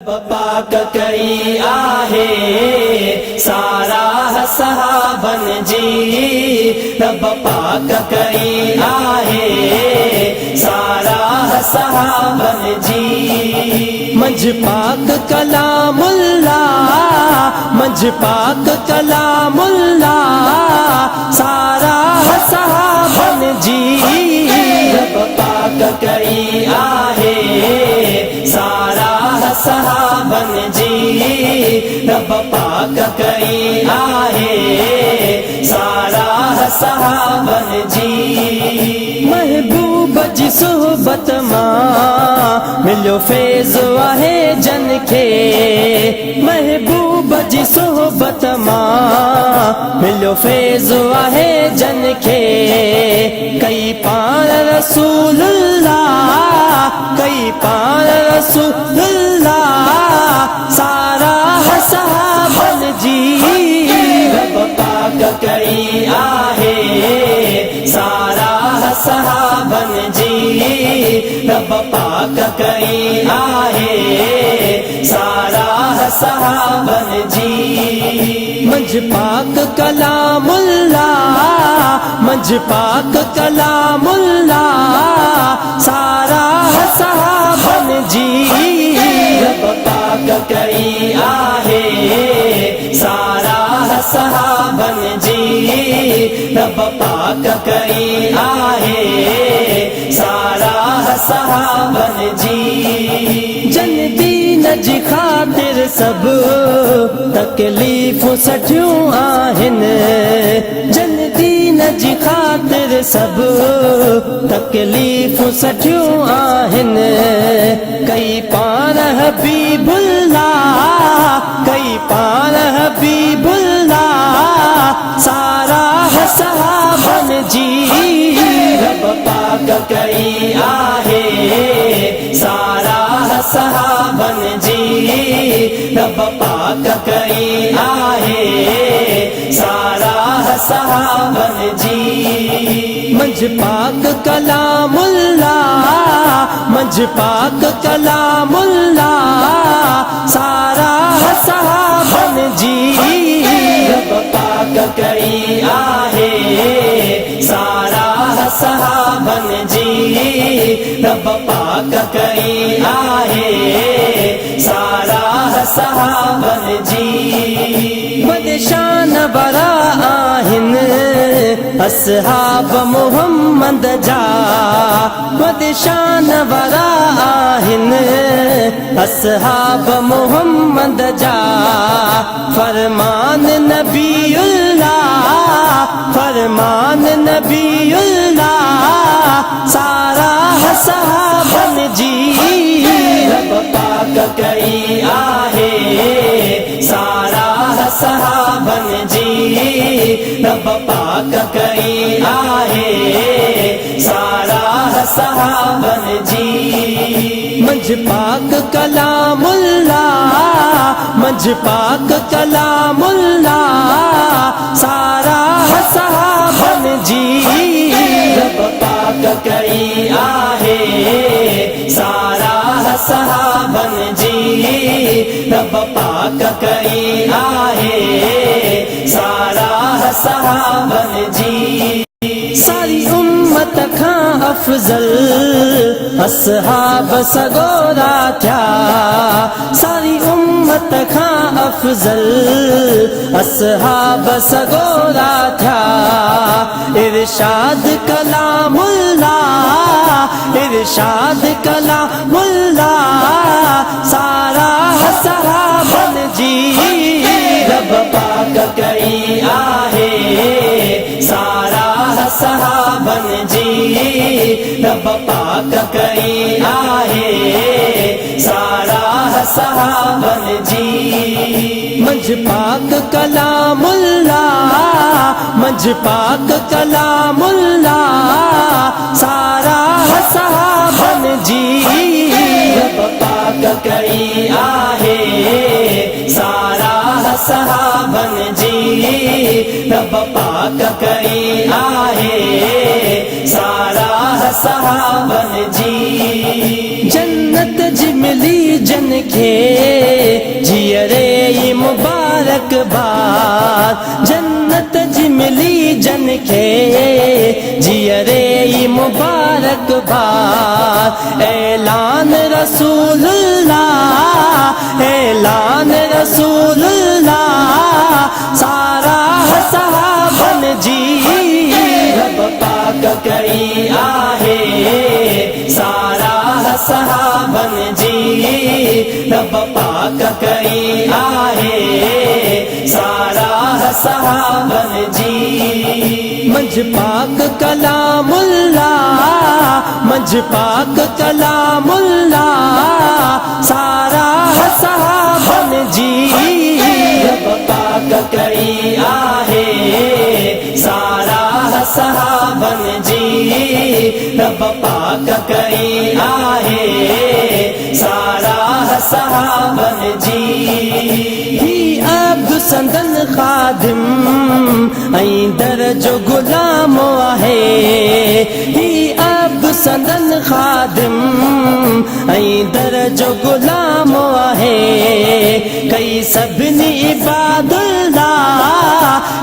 पाक कई आहे सारा सहाबन जी। रब पाक कई आहे सारा सहाबन जी। मंझ पाक कलामुल्ला, मंझ पाक कलामुल्ला सारा सहाबन जी। रब पाक कई आहे सारा सहाबन जी। रब पाक कई आहे सारा सहाबन जी। महबूब जी सोहबत मां मिलो फैज़ आहे जन खे। महबूब जी सोहबत मां मिलो फैज़ आहे जन खे। कई पाण रसूलुल्लाह, कई पाण रसूलुल्लाह सारा सहाबन जी। रब पाक कई आहे सारा सहाबन जी। रब पाक कई आहे सारा सहाबन जी। मंझ पाक कलामुल्ला, मंझ पाक कलामुल्ला सारा सहाबन जी। रब पाक कई आहे सारा सहाबन जी। रब पाक कई आहे सारा सहाबन जी। जन दीन जी खातिर सब तकलीफ़ूं सठियूं आहिनि। जन दीन जी खातिर सब तकलीफ़ूं सठियूं आहिनि। कई पाण हबीबुल्लाह, कई पाण हबीबुल्लाह सारा सहाबन जी। रब पाक कई आहे सारा सहाबन जी। रब पाक कई आहे सारा सहाबन जी। मंझ पाक कलामुल्ला, मंझ पाक कलामुल्ला सारा सहाबन जी। रब पाक कई आहे सारा सहाबन जी। रब पाक कई आहे सारा सहाबन जी। बदशान बरा आहिनि असहाब मोहम्मद जा। बदशान बरा आहिनि असहाब मोहम्मद जा। फरमान नबीउल्लाह, फरमान नबीउल्लाह सारा सहाबन जी। रब पाक कई आहे सारा सहाबन जी। रब पाक कई आहे सारा सहाबन जी। मंझ पाक कलामुल्ला, मंझ पाक कलामुल्ला सारा सहाबन जी। रब पाक कई आहे सारा सहाबन जी। रब पाक कई आहे सारा सहाबन जी। सारी उम्मत खां अफजल असहाब सगोरा थिया। सारी उम्मत खां अफजल असहाब सगोरा थिया। इरशाद कलामुल्ला, इरशाद कलामुल्ला सारा सहाबन जी। रब पाक कई आहे सारा सहाबन जी। रब पाक कई आहे सारा सहाबन जी। मंझ पाक कलामुल्ला, मंझ पाक कलामुल्ला सारा सहाबन जी। रब पाक कई आहे सारा सहाबन जी। रब पाक कई आहे सारा सहाबन जी। जन्नत जी मिली जन जन खे जियरे ई मुबारकबाद जन्नत जी मिली जन खे जियरे ई मुबारकबाद ऐलान रसूलुल्लाह ऐलान रसूलुल्लाह सारा सहाबन जी रब पाक कई आहे सारा सहाबन जी रब पाक कई आहे सारा सहाबन जी मंझ पाक कलामुल्लाह मंझ पाक कलामुल्लाह सारा सहाबन जी रब पाक कई आहे सारा सहाबन जी रब पाक कई आहे सारा सहाबन जी ही अब्द संदन खादिम ऐं दर जो गुलाम आहे ही अब्द संदन खादिम ऐं दर जो गुलाम आहे कई सभिनी इबादुल्लाह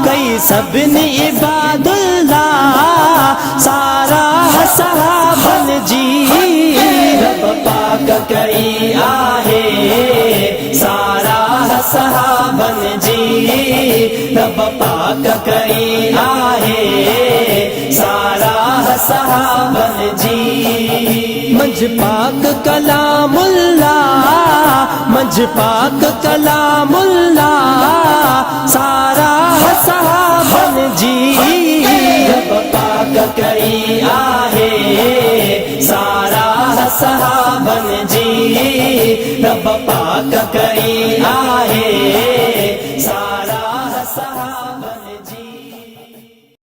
कई सभिनी इबादुल्लाह सारा सहाबन जी रब पाक कई आहे सारा सहाबन जी रब पाक कई आहे सारा सहाबन जी मंझ पाक कलामुल्लाह मंझ पाक कलामुल्लाह सारा सहाबन जी रब पाक कई आहे सारा सहाबन जी रब पाक कई आहे सारा सहाबन जी।